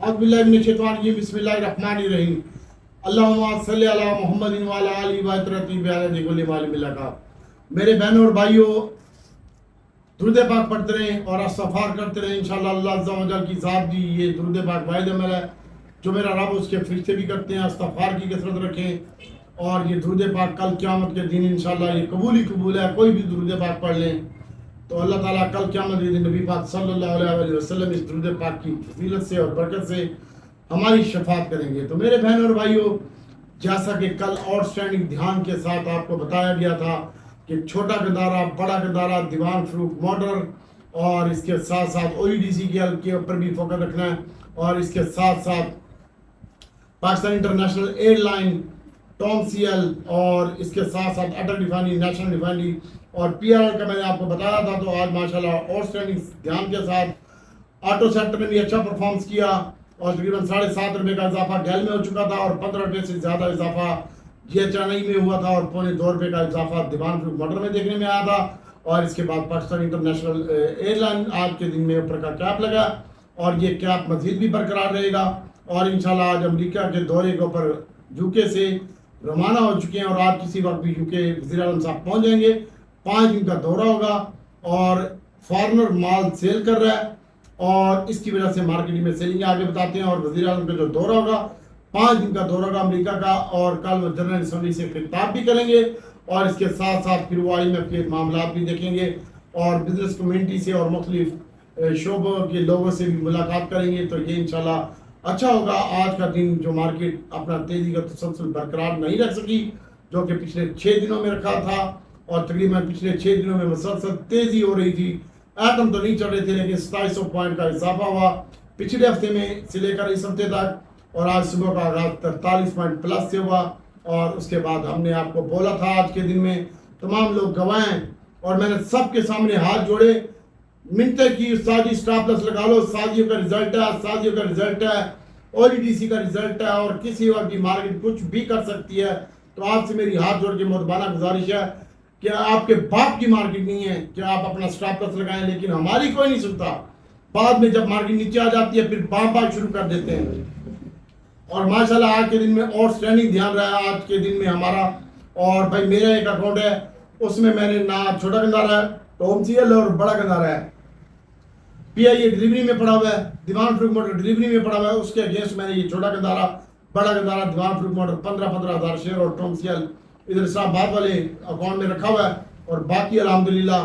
औज़ुबिल्लाहि बिस्मिल्लाहिर्रहमानिर्रहीम। अल्लाहुम्मा सल्लि अला मुहम्मदिन व अला आलिहि व तरती बियादि कुल्ली मालिम लका। मेरे बहनों और भाइयों, दुरूद पाक पढ़ते रहें और इस्तग़फ़ार करते रहें। इंशाअल्लाह अल्लाह अज़्ज़ा व जल की ज़ात दी ये दुरूद पाक वाहिद अमल है जो मेरा रब उसके फरिश्ते भी करते हैं। इस्तग़फ़ार की कसरत रखें और ये दुरूद पाक कल क़यामत के दिन इंशाअल्लाह ये कबूल ही कबूल है। कोई भी दुरूद पाक पढ़ लें तो अल्लाह ताला कल क़यामत के दिन नबी पाक सल्लल्लाहु अलैहि वसल्लम इस दुरूद पाक की फजीलत से और बरकत से हमारी शफाअत करेंगे। तो मेरे बहनों और भाइयों, जैसा कि कल आउटस्टैंडिंग ध्यान के साथ आपको बताया गया था कि छोटा गंदारा, बड़ा गंदारा, दीवान फरूख मोटर और इसके साथ साथ OEDCL के ऊपर भी फोकस रखना है और इसके साथ साथ पाकिस्तान इंटरनेशनल एयरलाइन, टॉमसीएल और इसके साथ साथ अटल रिफाइनरी, नेशनल रिफाइनरी और PRL का मैंने आपको बताया था। तो आज माशाल्लाह आउटस्टैंडिंग ध्यान के साथ ऑटो सेक्टर ने भी अच्छा परफॉर्मेंस किया और तकरीबन 7.5 रुपये का इजाफा डेल में हो चुका था और 15 रुपये से ज़्यादा इजाफा GHI में हुआ था और 2.25 रुपये का इजाफा दीवान फरूख मोटर में देखने में आया था। और इसके बाद पाकिस्तान इंटरनेशनल एयरलाइन आज के दिन में ऊपर का कैप लगा और ये कैप मजीद भी बरकरार रहेगा। और इंशाल्लाह आज अमेरिका के दौरे के ऊपर UK से रवाना हो चुके हैं और आज किसी वक्त भी UK वज़ीर आज़म साहब पहुँच जाएंगे। 5 दिन का दौरा होगा और फॉरनर माल सेल कर रहा है और इसकी वजह से मार्केट में सेलिंग आगे बताते हैं। और वज़ीर आज़म का जो दौरा होगा 5 दिन का दौरा होगा अमेरिका का और कल वो जनरल असम्बली से खिताब भी करेंगे और इसके साथ साथ फिर वो IMF के मामला भी देखेंगे और बिजनेस कम्युनिटी से और मुख्तलिफ शोबों के लोगों से भी मुलाकात करेंगे। तो ये इंशाल्लाह अच्छा होगा। आज का दिन जो मार्केट अपना तेज़ी का तसलसल बरकरार नहीं रख सकी जो कि पिछले 6 दिनों में रखा था और तकरीबन पिछले 6 दिनों में मुसलसल तेज़ी हो रही थी। एटम तो नहीं चढ़ रहे थे लेकिन 2700 पॉइंट का इजाफा हुआ पिछले हफ्ते में से लेकर इस हफ्ते तक और आज सुबह का आगाज 43 पॉइंट प्लस से हुआ। और उसके बाद हमने आपको बोला था आज के दिन में तमाम लोग गवाएं और मैंने सबके सामने हाथ जोड़े, मिनटे की उस्तादी स्टॉप लॉस लगा लो, साजियों का रिजल्ट है, साजियों का रिजल्ट है, OEDC का रिजल्ट है और किसी वक्त भी मार्केट कुछ भी कर सकती है। तो आपसे मेरी हाथ जोड़ के मुतबाना गुजारिश है कि आपके बाप की मार्केट नहीं है कि आप अपना स्टॉप लॉस लगाएं, लेकिन हमारी कोई नहीं सुनता। बाद में जब मार्केट नीचे आ जाती है फिर बाम शुरू कर देते हैं। और माशाल्लाह आज के दिन में आउटस्टैंडिंग ध्यान रहा है आज के दिन में हमारा। और भाई मेरा एक अकाउंट है उसमें मैंने ना छोटा गंदारा है, टॉमसीएल और बड़ा गंदारा है, PIA डिलीवरी में पड़ा हुआ है, दीवान फरूख मोटर डिलीवरी में पड़ा हुआ है। उसके अगेंस्ट मैंने ये छोटा गंदारा, बड़ा गंदारा, दीवान फरूख मोटर 15-15 हज़ार शेयर और टॉमसीएल इधर इस्लामाबाद वाले अकाउंट में रखा हुआ है। और बाकी अल्हम्दुलिल्लाह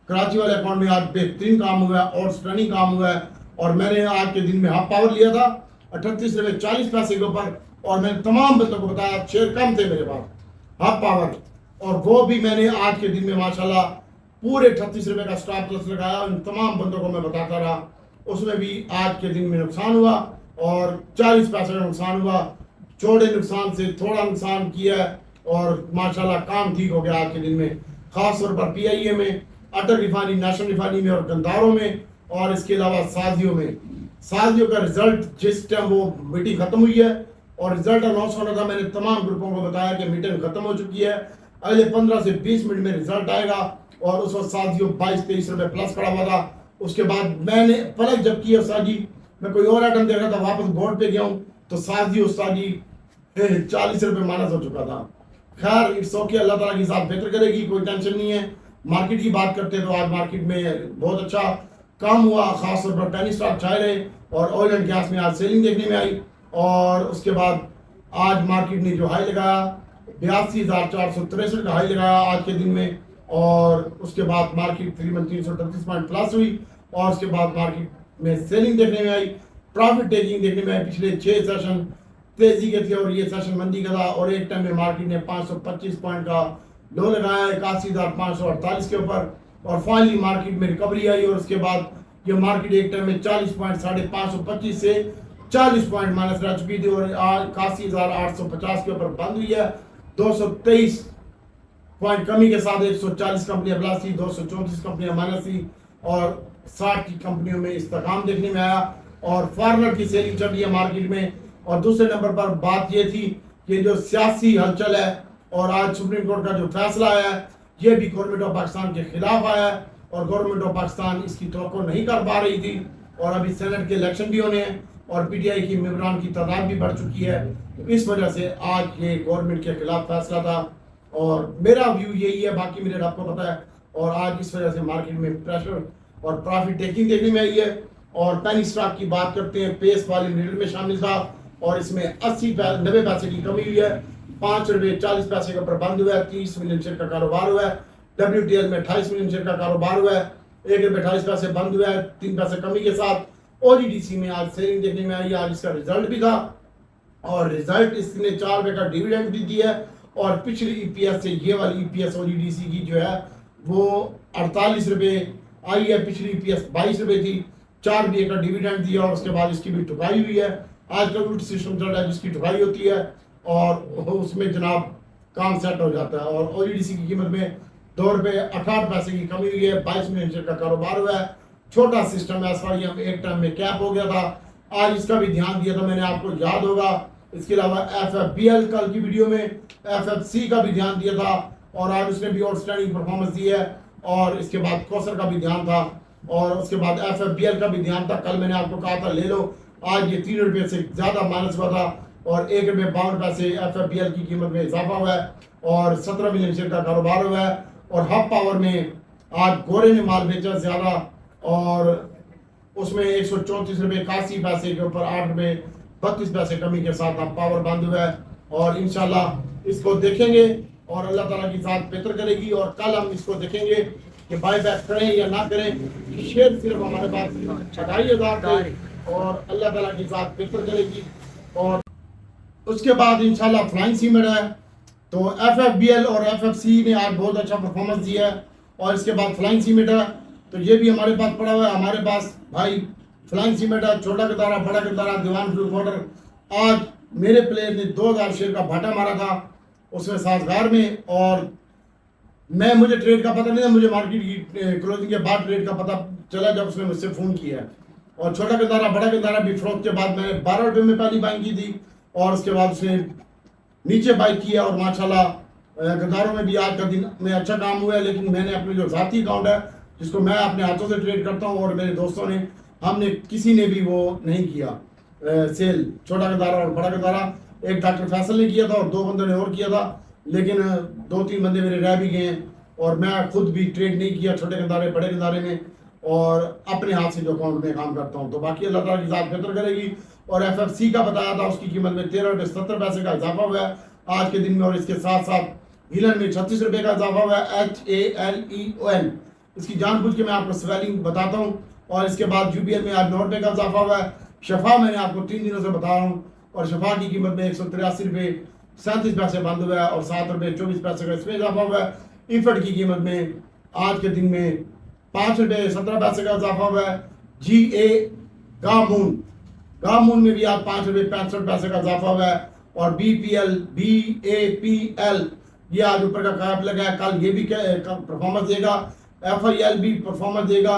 कराची वाले अकाउंट में आज बेहतरीन काम हुआ है और स्टर्निंग काम हुआ है। और मैंने आज के दिन में हाफ पावर लिया था 38 रुपये 40 पैसे के ऊपर और मैंने तमाम बच्चों को बताया शेयर कम थे मेरे पास हाफ पावर और वो भी मैंने आज के दिन में माशाल्लाह पूरे 38 रुपये का स्टॉप लॉस लगाया। उन तमाम बंदों को मैं बताता रहा, उसमें भी आज के दिन में नुकसान हुआ और 40 पैसे का नुकसान हुआ। छोटे नुकसान से थोड़ा नुकसान किया और माशाल्लाह काम ठीक हो गया आज के दिन में, खास तौर पर PIA में, अटल रिफाइनरी, नेशनल रिफाइनरी में और गंदारों में और इसके अलावा साजियों में। साजियों का रिजल्ट जिस टाइम वो मीटिंग खत्म हुई है और रिजल्ट अनाउंस होना था, मैंने तमाम ग्रुपों को बताया कि मीटिंग खत्म हो चुकी है, अगले 15 से 20 मिनट में रिजल्ट आएगा। और उस वक्त साजियों 22-23 रुपये प्लस खड़ा हुआ था। उसके बाद मैंने पलक जब की साजी मैं कोई और आइटम देख रहा था, वापस बोर्ड पे गया हूँ तो साजियों 40 रुपये माइनस हो चुका था। खैर इट्स ओके, अल्लाह ताला की साथ बेहतर करेगी, कोई टेंशन नहीं है। मार्केट की बात करते हैं तो आज मार्केट में बहुत अच्छा काम हुआ, खास तौर पर पेनी स्टॉक छाए रहे और ऑयल एंड गैस में आज सेलिंग देखने में आई। और उसके बाद आज मार्केट ने जो हाई लगाया 82,463 का हाई लगाया आज के दिन में और उसके बाद मार्केट तकरीबन 338 पॉइंट प्लस हुई और उसके बाद मार्केट में सेलिंग देखने में आई, प्रॉफिट टेकिंग देखने में आई। पिछले 6 सेशन तेजी के थे और ये सेशन मंदी का था और एक टाइम में मार्केट ने 525 पॉइंट का लो लगाया 81,548 के ऊपर और फाइनली मार्केट में रिकवरी आई। और उसके बाद ये मार्केट एक टाइम में 40 पॉइंट 525 से 40 पॉइंट माइनस रह चुकी थी और आज 81,850 के ऊपर बंद हुई है। 223 पॉइंट कमी के साथ 140 कंपनियां प्लस थी, 234 कंपनियां माइनस थी और 60 की कंपनियों में इस्तेकाम देखने में आया और फॉरनर की सेलिंग चल रही है मार्केट में। और दूसरे नंबर पर बात ये थी कि जो सियासी हलचल है और आज सुप्रीम कोर्ट का जो फैसला आया है ये भी गवर्नमेंट ऑफ पाकिस्तान के खिलाफ आया है और गवर्नमेंट ऑफ पाकिस्तान इसकी तवक्को नहीं कर पा रही थी और अभी सेनेट के इलेक्शन भी होने हैं और पीटीआई की मेंबरान की तादाद भी बढ़ चुकी है। तो इस वजह से आज ये गवर्नमेंट के खिलाफ फैसला था और मेरा व्यू यही है, बाकी मेरे रब को पता है। और आज इस वजह से मार्केट में प्रेशर और प्रॉफिट टेकिंग देखने में आई है। और पेनी स्टॉक की बात करते हैं, पेस वाली मिडल में शामिल था और इसमें 90 पैसे की कमी हुई है। 5 रुपये 40 पैसे का ऊपर बंद हुआ है। 30 मिलियन शेयर का कारोबार हुआ है। WTL में 28 मिलियन शेयर का कारोबार हुआ है। 1 रुपये 28 पैसे बंद हुआ है 3 पैसे कमी के साथ। OGDC में आज सेलिंग देखने में आई है। आज इसका रिजल्ट भी था और रिजल्ट इसने 4 रुपये का डिविडेंड भी दिया है। और पिछली EPS से ये वाली EPS OGDC की जो है वो 48 रुपये आई है। पिछली EPS 22 रुपये थी। 4 रुपये का डिविडेंड दिया और उसके बाद इसकी भी ठुकाई हुई है। आजकल उल्ट सिस्टम चल रहा है जिसकी ठुकाई होती है और उसमें जनाब काम सेट हो जाता है। और OGDC की कीमत में 2 रुपये 68 पैसे की कमी हुई है। 22 मिलियन शेयर का कारोबार हुआ है। छोटा सिस्टम है, SYM एक टाइम में कैप हो गया था। आज इसका भी ध्यान दिया था मैंने, आपको याद होगा। इसके अलावा FFBL कल की वीडियो में FFC का भी ध्यान दिया था और आज उसने भी आउटस्टैंडिंग परफॉर्मेंस दी है। और इसके बाद कौसर का भी ध्यान था और उसके बाद FFBL का भी ध्यान था। कल मैंने आपको कहा था ले लो, आज ये 3 रुपये से ज़्यादा माइनस हुआ था और 1 रुपये 52 पैसे FFBL की कीमत में इजाफा हुआ है और 17 मिलियन शेयर का कारोबार हुआ है। और हब पावर में आज गोरे ने माल बेचा ज़्यादा और उसमें 134 रुपये 81 पैसे के ऊपर 8 रुपये 32 पैसे कमी के साथ अब पावर बंद हुआ है। और इंशाल्लाह इसको देखेंगे और अल्लाह ताला की ज़ात बेहतर करेगी। और कल हम इसको देखेंगे कि बाय बैक करें या ना करें। शेयर सिर्फ हमारे पास 2,500 थे और अल्लाह ताला की ज़ात बेहतर करेगी। और उसके बाद इंशाल्लाह फ्लाइंग सीमेंट है। तो FFBL और FFC ने आज बहुत अच्छा परफॉर्मेंस दिया है। और इसके बाद फ्लाइंग सीमेंट है तो ये भी हमारे पास पड़ा हुआ है। हमारे पास भाई फ्लाइंग सीमेंट है, छोटा गदारा बड़ा गदारा दीवान फ्लू पाउडर। आज मेरे प्लेयर ने 2000 शेयर का भाटा मारा था उसमें साजगार में और मुझे ट्रेड का पता नहीं था, मुझे मार्केट की क्लोजिंग के बाद ट्रेड का पता चला जब उसने मुझसे फ़ोन किया। और छोटा गदारा बड़ा गदारा भी फरोख्त के बाद मैंने 12 रुपये में पहली बाइंग की थी और उसके बाद उसने नीचे बाई किया और माशाल्लाह गदारों में भी आज का दिन में अच्छा काम हुआ है। लेकिन मैंने अपने जो ज़ाती अकाउंट है जिसको मैं अपने हाथों से ट्रेड करता हूँ और मेरे दोस्तों ने, हमने किसी ने भी वो नहीं किया सेल छोटा गदारा और बड़ा गदारा। एक डॉक्टर फैसल ने किया था और 2 बंदों ने और किया था, लेकिन 2-3 बंदे मेरे रह भी गए हैं और मैं खुद भी ट्रेड नहीं किया छोटे गदारे बड़े गदारे में और अपने हाथ से जो अकाउंट में काम करता हूँ। तो बाकी अल्लाह ताला की ज़ात बेहतर करेगी। और FFC का बताया था उसकी कीमत में 13 रुपये 70 पैसे का इजाफा हुआ है आज के दिन में। और इसके साथ साथ हीलन में 36 रुपये का इजाफा हुआ है HALEON। इसकी जानबूझ के मैं आपको स्वेलिंग बताता हूँ। और इसके बाद UBL में आज 9 रुपये का इजाफा हुआ है। शफा मैंने आपको 3 दिनों से बता रहा हूँ और शफा की कीमत में 183 रुपये 37 पैसे बंद हुआ है और 7 रुपये 24 पैसे का इसमें इजाफा हुआ है। इफट की कीमत में आज के दिन में 5 रुपये 17 पैसे का इजाफा हुआ है। GA गामून में भी आज 5 रुपये 65 पैसे का इजाफा हुआ है। और BAPL ये आज ऊपर का कैप लगा है। कल ये भी परफॉर्मेंस देगा। FIL भी परफॉर्मेंस देगा।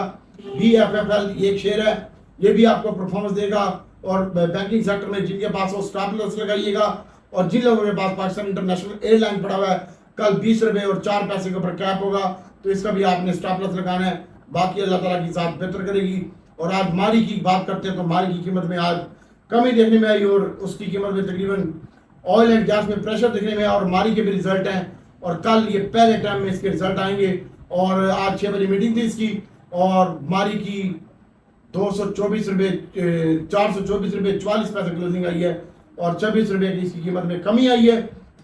BFFL एक शेयर है, ये भी आपको परफॉर्मेंस देगा। और बैंकिंग सेक्टर में जिनके पास हो स्टॉप लॉस लगाइएगा। और जिन लोगों के पास पाकिस्तान इंटरनेशनल एयरलाइन पड़ा हुआ है कल 20 रुपये और 4 पैसे के ऊपर कैप होगा तो इसका भी आपने स्टॉप लॉस लगाना है। बाकी अल्लाह ताला की ज़ात बेहतर करेगी। और आज मारी की बात करते हैं तो मारी की कीमत में आज कमी देखने में आई और उसकी कीमत में तकरीबन ऑयल एंड गैस में प्रेशर देखने में और मारी के भी रिजल्ट हैं। और कल ये पहले टाइम में इसके रिजल्ट आएंगे। और आज 6 बजे मीटिंग थी इसकी और मारी की 224 रुपये 424 रुपये 44 पैसे क्लोजिंग आई है और 26 रुपये की इसकी कीमत में कमी आई है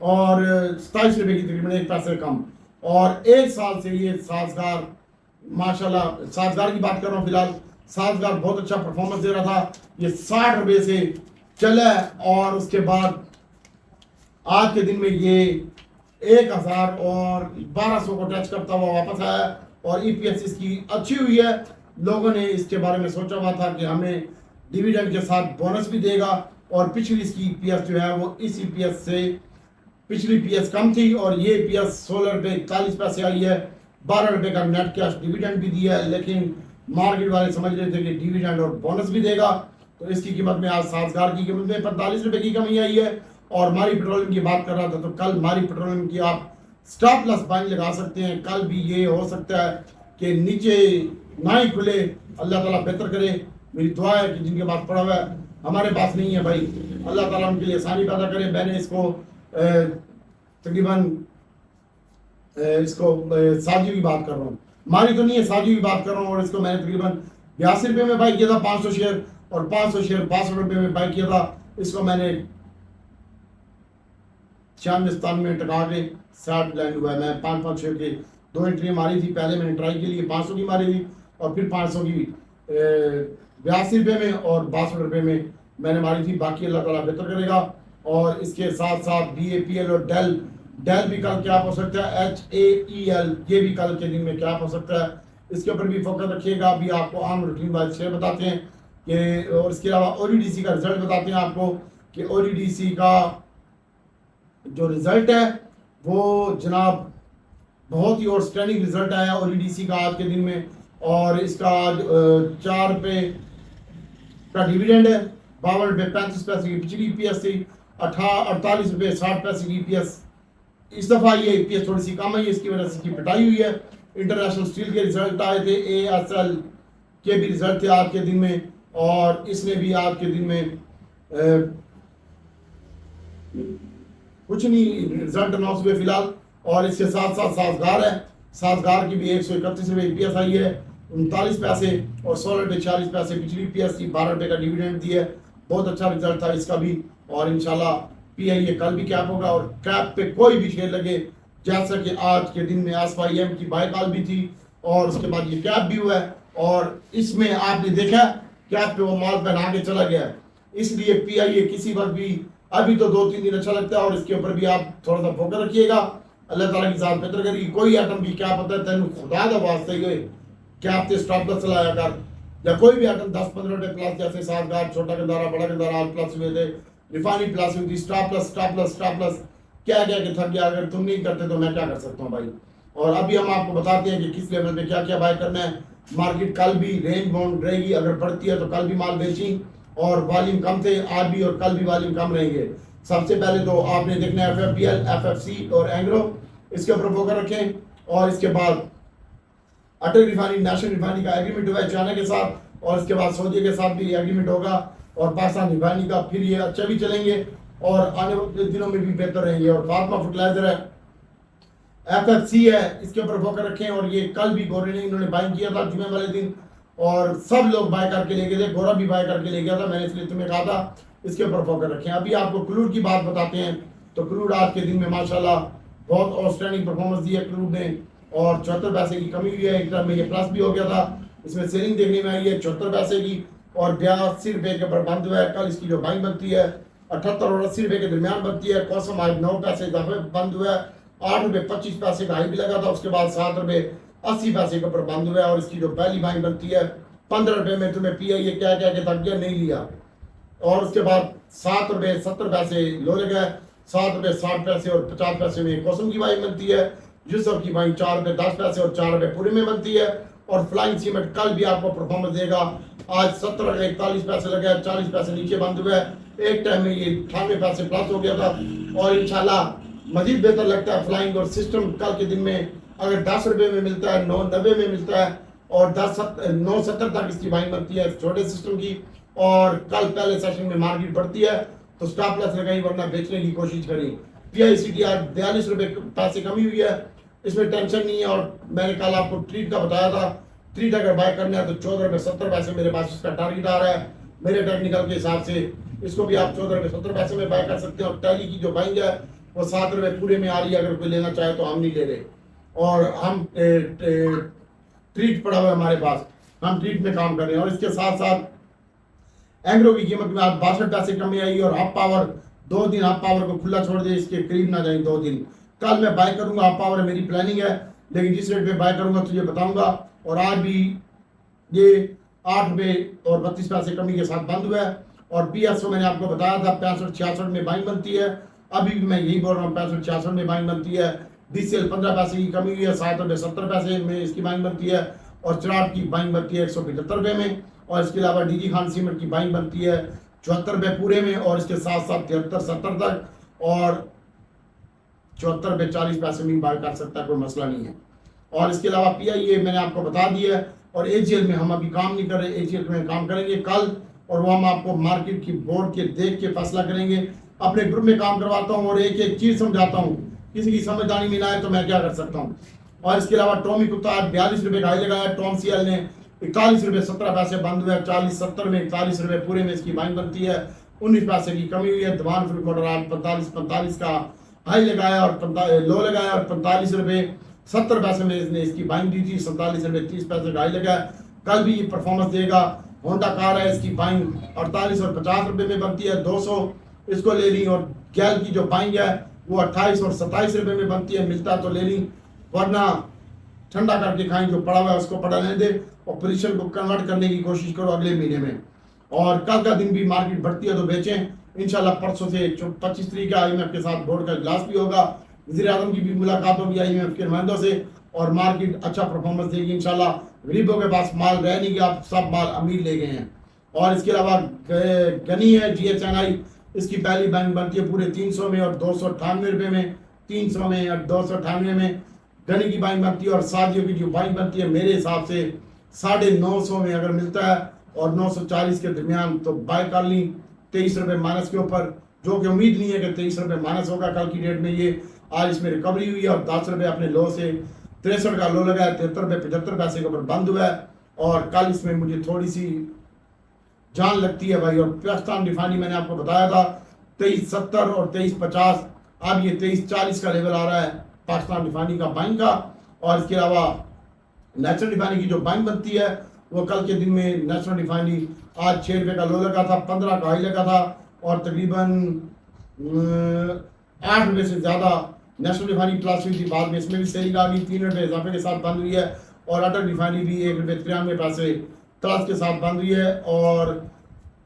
और 27 रुपये की तकरीबन 1 पैसे कम। और 1 साल से ये साजगार माशाल्लाह, साजगार की बात कर रहा हूँ फिलहाल, साजगार बहुत अच्छा परफॉर्मेंस दे रहा था। ये 60 रुपये से चला और उसके बाद आज के दिन में ये 1000 और 1200 को टच करता हुआ वापस आया और EPS इसकी अच्छी हुई है। लोगों ने इसके बारे में सोचा हुआ था कि हमें डिविडेंड के साथ बोनस भी देगा और पिछली इसकी EPS जो है वो इस EPS से पिछली EPS कम थी और ये EPS 16 रुपये 41 पैसे आई है। 12 रुपये का नेट कैश डिविडेंड भी दिया है, लेकिन मार्केट वाले समझ रहे थे कि डिविडेंड और बोनस भी देगा तो इसकी कीमत में आज साजगार की कीमत में 45 रुपये की कमी आई है। और मारी पेट्रोलियम की बात कर रहा था तो कल मारी पेट्रोलियम की आप स्टॉप लॉस बाइंग लगा सकते हैं। कल भी ये हो सकता है कि नीचे ना ही खुले, अल्लाह ताला बेहतर करे। मेरी दुआ है कि जिनके पास पड़ा हुआ है हमारे पास नहीं है भाई। अल्लाह ताला उनके लिए आसानी पैदा करे। मैंने इसको तकरीबन इसको साजी की बात कर रहा हूँ, मारी तो नहीं है, साजी की बात कर रहा हूँ। और इसको मैंने तकरीबन 82 रुपये में बाई किया था 500 शेयर, और 500 शेयर 62 रुपये में बाई किया था। इसको मैंने 96 में टका के 60 लैंड हुआ है। मैं 5-5 शेयर के 2 एंट्री मारी थी। पहले मैंने ट्राई के लिए 500 की मारी थी, और फिर 500 की 82 रुपये में और 62 रुपये में मैंने मारी थी। बाकी अल्लाह ताला बेहतर करेगा। और इसके साथ साथ BAPL और डेल भी कल क्या हो सकता है, HAEL, ये भी कल के दिन में क्या हो सकता है, इसके ऊपर भी फोकस रखिएगा। अभी आपको आम रूटीन वाइज शेयर बताते हैं कि, और इसके अलावा ODDC का रिजल्ट बताते हैं आपको कि ODDC का जो रिजल्ट है वो जनाब बहुत ही आउटस्टैंडिंग रिजल्ट आया ODDC का आज के दिन में। और इसका आज 4 रुपये का डिविडेंड है, 52 रुपये 35 पैसे की पिछली EPS थी, 48 रुपये 60 पैसे की EPS। इस दफ़ा ये EPS थोड़ी सी कम है, इसकी वजह से इसकी पिटाई हुई है। इंटरनेशनल स्टील के रिजल्ट आए थे, ASL के भी रिजल्ट थे आज के दिन में, और इसने भी आज के दिन में कुछ नहीं रिजल्ट अनाउंस हुए फिलहाल। और इसके साथ साथ साजगार है, साजगार की भी 131 रुपये EPS आई है, 39 पैसे और 16 रुपये 40 पैसे पिछली EPS थी, 12 रुपये का डिविडेंड दिया है। बहुत अच्छा रिजल्ट था इसका भी। और इंशाल्लाह PIA कल भी कैप होगा, और कैप पे कोई भी शेयर लगे, जैसा कि आज के दिन में ASPIM की बाई कॉल भी थी, और उसके बाद ये कैप भी हुआ है। और इसमें आपने देखा कैप पे वो माल पहना के चला गया है। इसलिए PIA किसी वक्त भी, अभी तो 2-3 दिन अच्छा लगता है, और इसके ऊपर भी आप थोड़ा सा फोकस रखिएगा। अल्लाह ताला की साथ बेहतर करेगी। कोई आइटम भी क्या पता है तेन खुदा का वास्ते हुए क्या आपसे स्टॉप लॉस चलाया कर, या कोई भी आइटम 10-15 रुपये प्लस, जैसे साजगार, छोटा गंदारा, बड़ा गंदारा आज प्लस हुए थे, रिफाइनरी प्लस हुई थी, स्टॉप लॉस क्या क्या कि थक गया। अगर तुम नहीं करते तो मैं क्या कर सकता हूँ भाई। और अभी हम आपको बताते हैं कि किस लेवल पे क्या क्या बाय करना है। मार्केट कल भी रेंज बाउंड रहेगी, अगर बढ़ती है तो कल भी माल बेची, और वॉल्यूम कम थे आज भी, और कल भी वॉल्यूम कम रहेंगे। सबसे पहले तो आपने देखना है FFPL, FFC और एंग्रो, इसके ऊपर फोकस रखें। और इसके बाद अटल रिफाइनरी, नेशनल रिफाइनरी का एग्रीमेंट हुआ है चाइना के साथ, और इसके बाद सऊदी के साथ भी एग्रीमेंट होगा, और पाकिस्तान रिफाइनरी का, फिर ये अच्छा भी चलेंगे और आने वाले दिनों में भी बेहतर रहेंगे। और फार्मा फर्टिलाइजर है, FFC है, इसके ऊपर फोकस रखें। और ये कल भी गोरे ने इन्होंने बाय किया था जुमे वाले दिन, और सब लोग बाय करके ले गए थे, गोरा भी बाय करके ले गया था, मैंने इसलिए तुम्हें कहा था इसके ऊपर फोकस रखें। अभी आपको क्रूड की बात बताते हैं। तो क्रूड आज के दिन में माशाल्लाह बहुत आउटस्टैंडिंग परफॉर्मेंस दी है क्रूड ने, और 74 पैसे की कमी हुई है। एक तरह में ये प्लस भी हो गया था, इसमें सेलिंग देखने में आई है 74 पैसे की, और 82 रुपये के ऊपर बंद हुआ है। कल इसकी जो बाइंग बनती है 78 और 80 रुपये के दरमियान बनती है। कौसम आज 9 पैसे इजाफे बंद हुआ है, 8 रुपये 25 पैसे का हाई भी लगा था, उसके बाद 7 रुपये 80 पैसे के ऊपर बंद हुआ है। और इसकी जो पहली बाइंग बनती है 15 रुपये में तुम्हें PIA क्या क्या थक गया नहीं लिया, और उसके बाद 7 रुपये 70 पैसे लो लगा, 7 रुपये 60 पैसे और 50 पैसे में कौसम की बाइंग बनती है। यूसुफ की बाइंग 4 रुपये 10 पैसे और 4 रुपये पूरे में बनती है। और फ्लाइंग सीमेंट कल भी आपको परफॉर्मेंस देगा, आज 70 रुपये 41 पैसे लगे, 40 पैसे नीचे बंद हुआ है। एक टाइम में ये 98 पैसे प्लस हो गया था, और इंशाल्लाह मजीद बेहतर लगता है फ्लाइंग। और सिस्टम कल के दिन में अगर 10 रुपये में मिलता है, 9.90 में मिलता है, और 9.70 तक इसकी बाइंग बनती है छोटे सिस्टम की। और कल पहले सेशन में मार्केट बढ़ती है तो स्टॉप लॉस लगाई, वरना बेचने की कोशिश करी। PICTR 42 रुपये पैसे कमी हुई है, इसमें टेंशन नहीं है। और मैंने कल आपको ट्रीट का बताया था, ट्रीट अगर बाय करना है तो 14 रुपये 70 पैसे मेरे पास इसका टारगेट आ रहा है। मेरे टेक्निकल के हिसाब से इसको भी आप 14 रुपये 70 पैसे में बाय कर सकते हैं। और टैली की जो बाइंग है वो 7 रुपये पूरे में आ रही है, अगर कोई लेना चाहे तो हम नहीं ले रहे। और हम ट्रीट पड़ा हुआ है हमारे पास, हम ट्रीट में काम कर रहे हैं। और इसके साथ साथ एंग्रो की कीमत में आज 62 पैसे कमी आई। और हाफ पावर 2 दिन हाफ पावर को खुला छोड़ दे, इसके करीब ना जाए 2 दिन। कल मैं बाय करूंगा, हाफ पावर मेरी प्लानिंग है, लेकिन जिस रेट पे बाय करूंगा तुझे बताऊंगा। और आज भी ये 8 रुपये और 32 पैसे कमी के साथ बंद हुआ है। और PSO मैंने आपको बताया था 65-66 में बाइंग बनती है, अभी भी मैं यही बोल रहा हूँ 65-66 में बाइंग बनती है। DCL 15 पैसे की कमी हुई है, 7 रुपये 70 पैसे में इसकी बाइंग बनती है। और चिराग की बाइंग बनती है 175 रुपये में। और इसके अलावा DG खान सीमेंट की बाइंग बनती है 74 रुपये पूरे में, और इसके साथ साथ 73-70 तक, और 74 रुपये 40 पैसे में बाय कर सकता है, कोई मसला नहीं है। और इसके अलावा PIA मैंने आपको बता दिया है। और AGL में हम अभी काम नहीं कर रहे, AGL में काम करेंगे कल और वो हम आपको मार्केट की बोर्ड के देख के फैसला करेंगे। अपने ग्रुप में काम करवाता हूँ और एक एक चीज़ समझाता हूँ, किसी की समझदारी में ना आए तो मैं क्या कर सकता हूँ। और इसके अलावा टॉमी कुत्ता आज 42 रुपये का हाई लगाया, टॉम सीएल ने 41 रुपये 17 पैसे बंद हुए, 40-70 में 41 रुपये पूरे में इसकी बाइंग बनती है, 19 पैसे की कमी हुई है। दवान फ्रूट मोटर आज 45 का हाई लगाया और लो लगाया और 45 रुपये 70 पैसे में इसने इसकी बाइंग दी थी, 47 रुपये 30 पैसे का हाई लगाया। कल भी ये परफॉर्मेंस देगा। होंडा कार है, इसकी बाइंग 48 और 50 रुपये में बनती है, 200 इसको ले ली। और गैल की जो बाइंग है वो 28 और 27 रुपये में बनती है, मिलता तो ले ली वरना ठंडा करके खाएं, जो पड़ा हुआ है उसको पड़ा रहने दे और पोजीशन को कन्वर्ट करने की कोशिश करो अगले महीने में। और कल का दिन भी मार्केट बढ़ती है तो बेचें। इंशाल्लाह परसों से 25 तारीख का IMF के साथ बोर्ड का इजलास भी होगा, वज़ीर आज़म की भी मुलाकात होगी IMF के नुमाइंदों से और मार्केट अच्छा परफॉर्मेंस देगी इंशाल्लाह। गरीबों के पास माल रह नहीं गया, आप सब माल अमीर ले गए हैं। और इसके अलावा गनी है GHNI, इसकी पहली बैंक बनती है पूरे 300 में और 298 रुपये में, 300 में और 298 में गनी की बाइंग बनती है। और शादियों की जो बाइंग बनती है मेरे हिसाब से 950 में अगर मिलता है और 940 के दरमियान तो बाय कर ली 23 रुपये माइनस के ऊपर, जो कि उम्मीद नहीं है कि 23 रुपये माइनस होगा कल की डेट में। ये आज इसमें रिकवरी हुई है और 10 रुपये अपने लो से 63 का लो लगा है, 73 रुपये 75 पैसे के ऊपर बंद हुआ है। और कल इसमें मुझे थोड़ी सी जान लगती है भाई। और पाकिस्तान रिफाइनरी मैंने आपको बताया था 23.70 और 23.50, अब ये 23.40 का लेवल आ रहा है पाकिस्तान रिफाइनरी का बाइंग का। और इसके अलावा नेशनल रिफाइनरी की जो बाइंग बनती है वो कल के दिन में नेशनल रिफाइनरी आज 6 रुपये का लो लगा था, 15 का हाई लगा था और तकरीबन 8 रुपये से ज़्यादा नेशनल रिफाइनरी क्लास हुई थी। बाद में इसमें भी सेलिंग आ गई, 3 रुपये इजाफे के साथ बंद हुई है। और अटल रिफाइनरी भी 1 रुपये 93 पैसे क्लास के साथ बंद हुई है और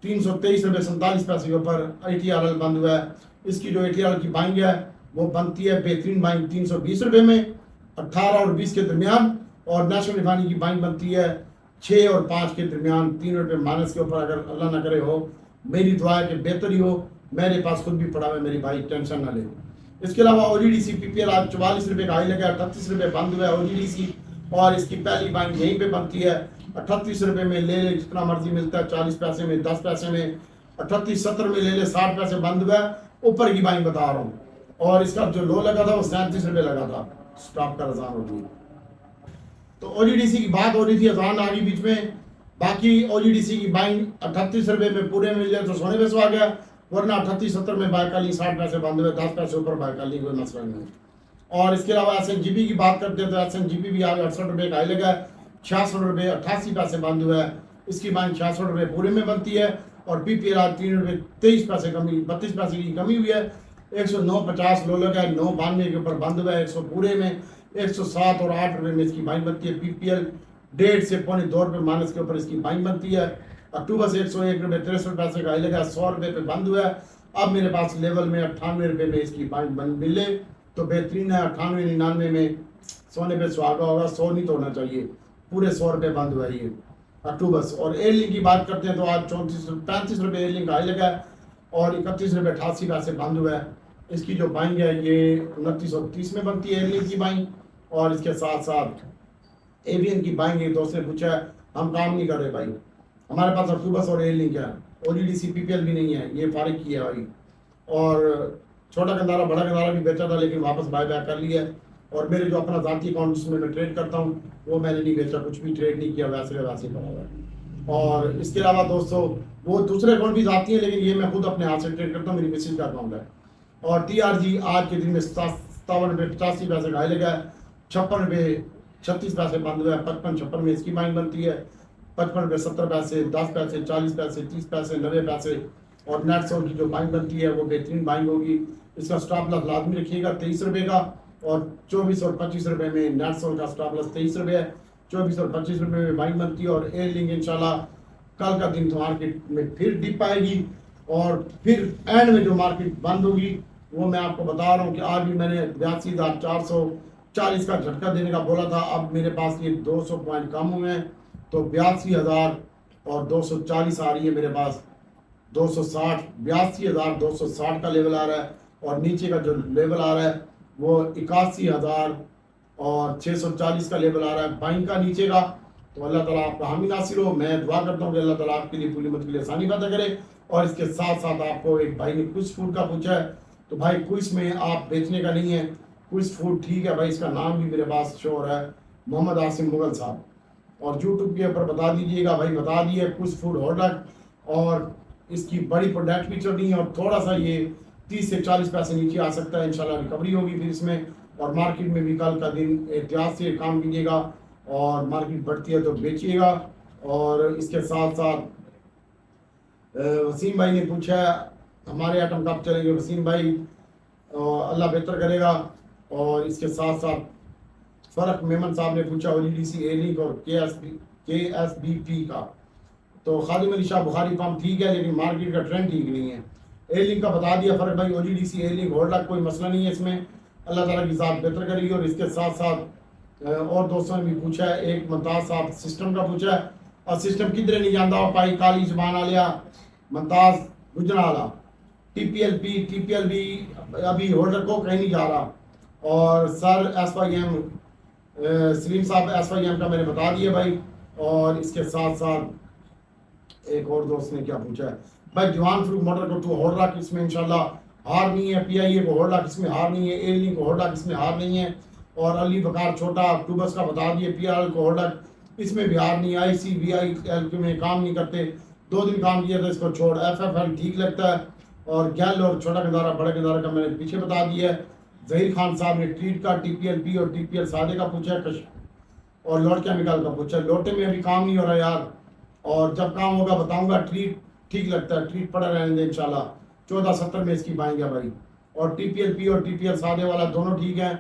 323 रुपये 47 पैसे के ऊपर ATRL बंद हुआ है। इसकी जो ATRL की बाइंग है वो बनती है बेहतरीन बाइंग 320 रुपये में 18 और 20 के दरमियान। और नेशनल रिफाइनरी की बाइंग बनती है 6 और 5 के दरमियान, 3 रुपये माइनस के ऊपर। अगर अल्लाह ना करे हो, मेरी दुआ है कि बेहतर ही हो। मेरे पास खुद भी पड़ा हुआ है मेरी भाई, टेंशन ना ले। इसके अलावा OGDC PPL आज 44 रुपये का हाई लगा, 38 रुपये बंद हुआ है OGDC। और इसकी पहली बाइंग यहीं पे बनती है 38 रुपये में, ले ले जितना मर्जी मिलता है, 40 पैसे में, 10 पैसे में, 38-70 में ले ले, 60 पैसे बंद हुआ है। ऊपर की बाइंग बता रहा हूँ। और इसका जो लो लगा था वो 37 रुपये लगा था, स्टॉप का रजान होगी। तो OGDC की बात हो रही थी, अजान आ गई बीच में। बाकी OGDC की बाइंग 38 रुपये में पूरे मिल जाए तो सोने पे सो आ गया, वरना 38-70 में बाय कर ली, 60 पैसे बंद हुए, 10 पैसे ऊपर बाय कर ली, कोई मसला नहीं। और इसके अलावा SNGP की बात करते हैं तो SNGP भी आज 68 रुपये का हाई लगा, 66 रुपये 88 पैसे बंद हुआ है। इसकी बाइंग 66 रुपये पूरे में बनती है। और PPL आज 3 रुपये 23 पैसे कमी, 32 पैसे की कमी हुई है। 109.50 लो लगा है, 992 के ऊपर बंद हुआ है, 100 पूरे में, 107 और 8 रुपये में इसकी बाइंग बनती है। PPL 1.5 से 2.25 रुपये माइनस के ऊपर इसकी बाइंग बनती है। अक्टूबर से 101 रुपये 63 पैसे का हाई लगा, 100 रुपये पे बंद हुआ है। अब मेरे पास लेवल में 98 रुपये में इसकी बाइंग बन मिले तो बेहतरीन है। 98-99 में सोने पे सुहागा होगा, 100 नहीं तो होना चाहिए, पूरे 100 रुपये बंद हुआ है ये अक्टूबर से। और एयरलिंक की बात करते हैं तो आज 35 रुपये एयरलिंक का हाई लगा है और 31 रुपये 88 पैसे बंद हुआ है। इसकी जो बाइंग है ये 2930 में बनती है एयरलिंक की बाइंग। और इसके साथ साथ एवियन की बाइंग एक दोस्त ने पूछा है, हम काम नहीं कर रहे भाई, हमारे पास अक्टूबर और एयरलिंक है, OGDC PPL भी नहीं है, ये फारिग की है भाई। और छोटा कंदारा बड़ा कंदारा भी बेचा था लेकिन वापस बाय बैक कर लिया है। और मेरे जो अपना ज़ाती अकाउंट जिसमें मैं ट्रेड करता हूँ वो मैंने नहीं बेचा, कुछ भी ट्रेड नहीं किया, वैसे का वैसे पड़ा हुआ है। और इसके अलावा दोस्तों वो दूसरे अकाउंट भी जाती हैं लेकिन ये मैं खुद अपने हाथ से ट्रेड करता हूँ, मेरी मिसेज का अकाउंट है। और TRG आज के दिन में 57 रुपये 85 पैसे का हाई लगा है, 56 रुपये 36 पैसे बंद हुआ है। 55-56 में इसकी बाइंग बनती है, 55 रुपये 70 पैसे, 10 पैसे, 40 पैसे, 30 पैसे, 90 पैसे। और नेट सोल की जो बाइंग बनती है वो बेहतरीन बाइंग होगी। इसका स्टॉप लॉस लाजमी रखिएगा 23 रुपये का। और 24 और 25 रुपये में नेट सोल का स्टॉप लॉस 23 रुपये है, 24 और 25 रुपये में बाइंग बनती है। और एयरलिंक इंशाल्लाह कल का दिन तो मार्केट में फिर डिप आएगी और फिर एंड में जो मार्केट बंद होगी वो मैं आपको बता रहा हूँ कि आज भी मैंने 82,440 का झटका देने का बोला था। अब मेरे पास ये 200 पॉइंट कम हुए हैं तो 82,000 और 240 आ रही है मेरे पास, 260, 82,260 का लेवल आ रहा है। और नीचे का जो लेवल आ रहा है वो 81,000 और 640 का लेवल आ रहा है बाइंग का नीचे का। तो अल्लाह ताला आपका हामी नासिर हो। मैं दुआ करता हूँ कि अल्लाह ताला आपके लिए पूरी मत के लिए आसानी पैदा करे। और इसके साथ साथ आपको एक भाई ने क्विज फूड का पूछा है, तो भाई क्विज में आप बेचने का नहीं है, क्विज फूड ठीक है भाई, इसका नाम भी मेरे पास शो हो रहा है, मोहम्मद आसिम मुगल साहब, और यूट्यूब के ऊपर बता दीजिएगा भाई, बता दिए क्विज फूड हॉटडॉग, और इसकी बड़ी प्रोडक्ट भी चल रही है, और थोड़ा सा ये 30 से 40 पैसे नीचे आ सकता है, इंशाल्लाह रिकवरी होगी फिर इसमें। और मार्केट में भी कल का दिन एहतियात से काम कीजिएगा, और मार्केट बढ़ती है तो बेचिएगा। और इसके साथ साथ वसीम भाई ने पूछा हमारे आइटम कब चलेंगे। वसीम भाई अल्लाह बेहतर करेगा। और इसके साथ साथ फ़र्क मेमन साहब ने पूछा OGDC ए लिंक और KSBP का, तो खादिम अली शाह बुखारी पंप ठीक है, लेकिन मार्केट का ट्रेंड ठीक नहीं है। ए लिंक का बता दिया फ़र्क भाई, OGDC ए लिंक हॉटडॉग कोई मसला नहीं है इसमें, अल्लाह ताला की ज़ात बेहतर करेगी। और इसके साथ साथ और दोस्तों ने भी पूछा है, एक मुमताज़ साहब सिस्टम का पूछा है, और सिस्टम किधरे नहीं जानता हो पाई काली जबान आलिया मुमताज़ गुजरा वाला TPL भी अभी होल्डर को कहीं नहीं जा रहा। और सर SYM सलीम साहब SYM का मैंने बता दिया भाई। और इसके साथ साथ एक और दोस्त ने क्या पूछा है भाई, जवान फ्रूट मोटर को टू हॉटडॉग इसमें इंशाल्लाह हार नहीं है, PIA को हॉटडॉग इसमें हार नहीं है, एलिंग को हॉटडॉग इसमें हार नहीं है। और अली बकार छोटा अक्टूबस का बता दिए, PRL को हॉटडॉग इसमें भी हार नहीं है। ICVIL में काम नहीं करते, 2 दिन काम किया था इसको छोड़। FFL ठीक लगता है। और गैल और छोटा गंदारा बड़ा गंदारा का मैंने पीछे बता दिया है। जहीर खान साहब ने ट्रीट का TPLP और TPL सादे का पूछा है, और लॉट केमिकल का पूछा है। लोटे में अभी काम नहीं हो रहा यार, और जब काम होगा बताऊंगा। ट्रीट ठीक लगता है, ट्रीट पड़ा रहने दें इंशाल्लाह, 1470 में इसकी पाएंगे भाई। और TPLP और TPL सादे वाला दोनों ठीक है।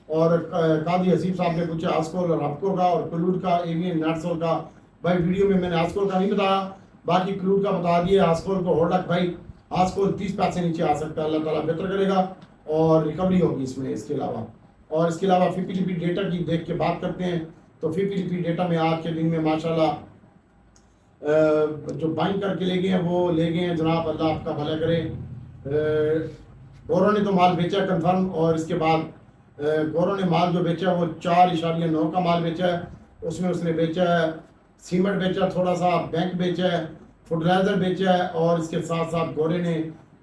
और कादी हसीब साहब ने पूछा आस्कोल और हफ्को का और क्लूड का, एवियन नट्सोल का। भाई वीडियो में मैंने आस्कोल का नहीं बताया, बाकी क्लूड का बता दिया। आस्कोल को हॉटडॉग भाई, आस्कोल 30 पैसे नीचे आ सकता है, अल्लाह ताला बेहतर करेगा और रिकवरी होगी इसमें। इसके अलावा और इसके अलावा FIPLP डेटा की देख के बात करते हैं, तो FIPLP डेटा में आज के दिन में माशाल्लाह जो बाइंग करके ले गए हैं वो ले गए हैं जनाब, अल्लाह आपका भला करे। गौरव ने तो माल बेचा है कन्फर्म, और इसके बाद गौरव ने माल जो बेचा है वो 4.9 का माल बेचा है। उसमें उसने बेचा है सीमेंट बेचा, थोड़ा सा बैंक बेचा है, फर्टिलाइजर बेचा है, और इसके साथ साथ गौरे ने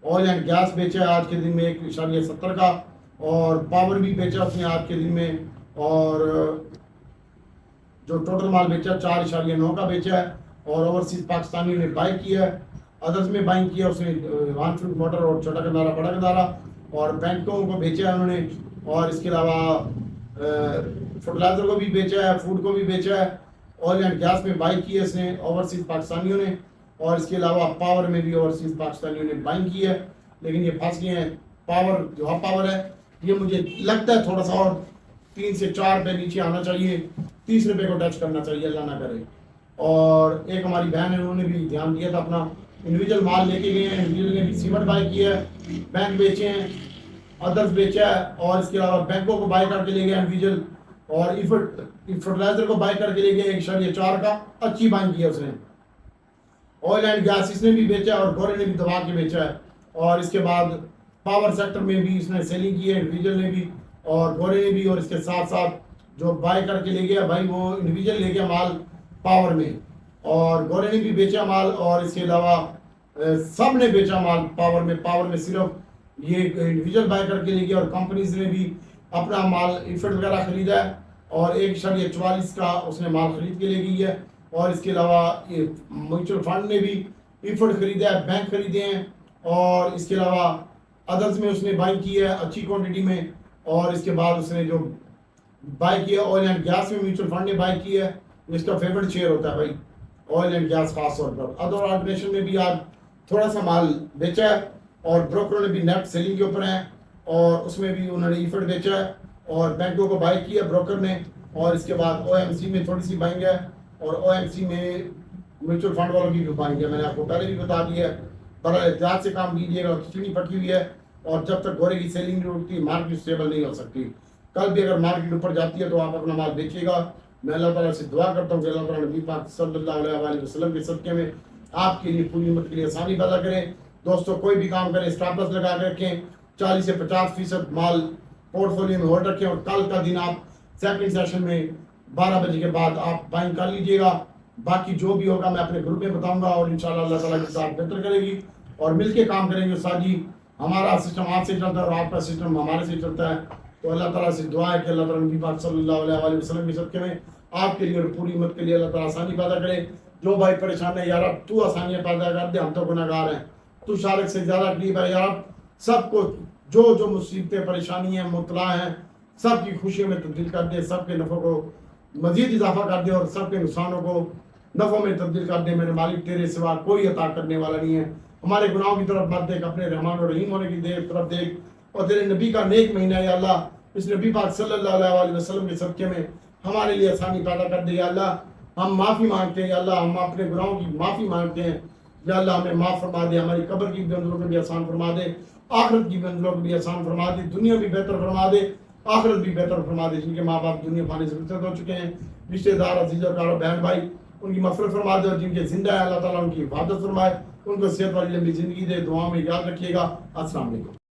ऑयल एंड गैस बेचा है आज के दिन में 1.70 का, और पावर भी बेचा उसने आज के दिन में। और जो टोटल माल बेचा 4.9 का बेचा है। और ओवरसीज पाकिस्तानियों ने बाई किया है, अदर्स में बाइंग किया उसने वन फ्रूट मोटर और छोटा गंदारा बड़ा गंदारा, और बैंकों को बेचा है उन्होंने। और इसके अलावा फर्टिलाइजर को भी बेचा है, फूड को भी बेचा है, ऑयल एंड गैस में बाई की है इसने ओवरसीज पाकिस्तानियों ने। और इसके अलावा पावर में भी ओवरसीज पाकिस्तानियों ने बाइंग की है, लेकिन ये फंस गए हैं। पावर जो हब पावर है ये मुझे लगता है थोड़ा सा और 3 से 4 रुपये नीचे आना चाहिए, 30 रुपये को टच करना चाहिए, अल्लाह ना करे। और एक हमारी बहन है, उन्होंने भी ध्यान दिया था, अपना इंडिविजुअल माल लेके गए हैं, इंडिविजुअल ने भी सीमेंट बाई किया है, बैंक बेचे हैं, अदर्स बेचा है। और इसके अलावा बैंकों को बाई करके ले गए इंडिविजुअल, और फर्टिलाइजर को बाई करके ले गए 1.4 का, अच्छी बाइंग की है उसने। ऑयल एंड गैस इसने भी बेचा है, और गौरे ने भी दबा के बेचा है। और इसके बाद पावर सेक्टर में भी इसने सेलिंग की है, इंडिविजुअल ने भी और गौरे ने भी। और इसके साथ साथ जो बाई करके ले गया भाई वो इंडिविजुअल ले गया माल पावर में, और गौरे ने भी बेचा माल। और इसके अलावा सब ने बेचा माल पावर में। पावर में सिर्फ ये इंडिविजुअल बाय करके ले गया, और कंपनीज ने भी अपना माल इफेक्ट वगैरह खरीदा है, और 1.44 का उसने माल खरीद के ले गई है। और इसके अलावा म्यूचुअल फंड ने भी इफेक्ट खरीदा है, बैंक खरीदे हैं, और इसके अलावा अदर्स में उसने बाई की है अच्छी क्वांटिटी में। और इसके बाद उसने जो बाई किया ऑयल एंड गैस में म्यूचुअल फंड ने बाई की है, इसका फेवरेट शेयर होता है भाई ऑयल एंड गैस खास तौर पर। अदर ऑर्गेनाइजेशन में भी आज थोड़ा सा माल बेचा है, और ब्रोकरों ने भी नेट सेलिंग के ऊपर हैं, और उसमें भी उन्होंने इफेक्ट बेचा है, और बैंकों को बाई किया ब्रोकर ने। और इसके बाद OMC में थोड़ी सी बाइंग है, और OMC में म्यूचुअल फंड वालों की भी बाइंग है, मैंने आपको पहले भी बता दिया है। बड़ा एहतियात से काम कीजिएगा, खिचड़ी पकी हुई है, और जब तक गोरे की सेलिंग नहीं होती मार्केट स्टेबल नहीं हो सकती। कल भी अगर मार्केट ऊपर जाती है तो आप अपना माल बेचिएगा। मैं अल्लाह ताला से दुआ करता हूँ कि अल्लाह ताला नबी पाक सल्लल्लाहु अलैहि वसल्लम के सदक़े में आपके लिए पूरी उम्मत के लिए आसानी पैदा करे। दोस्तों कोई भी काम करें स्टॉप लॉस लगा के रखें, 40 से 50% माल पोर्टफोलियो में होल्ड रखें, और कल का दिन आप सेकंड सेशन में 12 बजे के बाद आप बाइंग कर लीजिएगा। बाकी जो भी होगा मैं अपने ग्रुप में बताऊंगा और इंशाल्लाह अल्लाह ताला की साथ बेहतर करेगी और मिलके काम करेंगे। साजी हमारा सिस्टम आपसे चलता है और आपका सिस्टम हमारे से चलता है। तो अल्लाह ताला से दुआ है कि अल्लाह ताला नबी पाक सल्लल्लाहु अलैहि वसल्लम के सदक़े में आपके लिए और पूरी उम्मत के लिए अल्लाह ताला आसानी पैदा करे। जो भाई परेशान है यार तू आसानियाँ पैदा कर दे, हम तो गुनहगार हैं, तू शारिक से ज़्यादा करीब है यार। सबको जो जो मुसीबतें परेशानियाँ मुतला हैं सब की खुशियों में तब्दील कर दे, सबके नफ़ों को मजीद इजाफा कर दे और सबके नुकसानों को नफ़ों में तब्दील कर दे। मेरे मालिक तेरे सिवा कोई अता करने वाला नहीं है। हमारे गुनाहों की तरफ मत देख, अपने रहमान और रहीम होने की तरफ देख और तेरे नबी का नेक महीना है अल्लाह। इस नबी पाक सल्लल्लाहु अलैहि वसल्लम के सदक़े में हमारे लिए आसानी पैदा कर दे अल्लाह। हम माफ़ी मांगते हैं अल्लाह, हम अपने गुनाहों की माफ़ी मांगते हैं या अल्लाह हमें माफ़ फरमा दे। हमारी कब्र की मंजिलों को भी आसान फरमा दे, आखिरत की मंजिलों को भी आसान फरमा दे, दुनिया भी बेहतर फरमा दे, आखिरत भी बेहतर फरमा दे। जिनके माँ बाप दुनिया पाने से रुखसत हो चुके हैं, रिश्तेदार अजीज़ और बहन भाई, उनकी मफ़रत फरमा दे और जिनके जिंदा है अल्लाह ताला उनकी हिफाजत फरमाए, उनको सेहत वाली लंबी ज़िंदगी दे। दुआ में याद रखिएगा। अस्सलाम वालेकुम।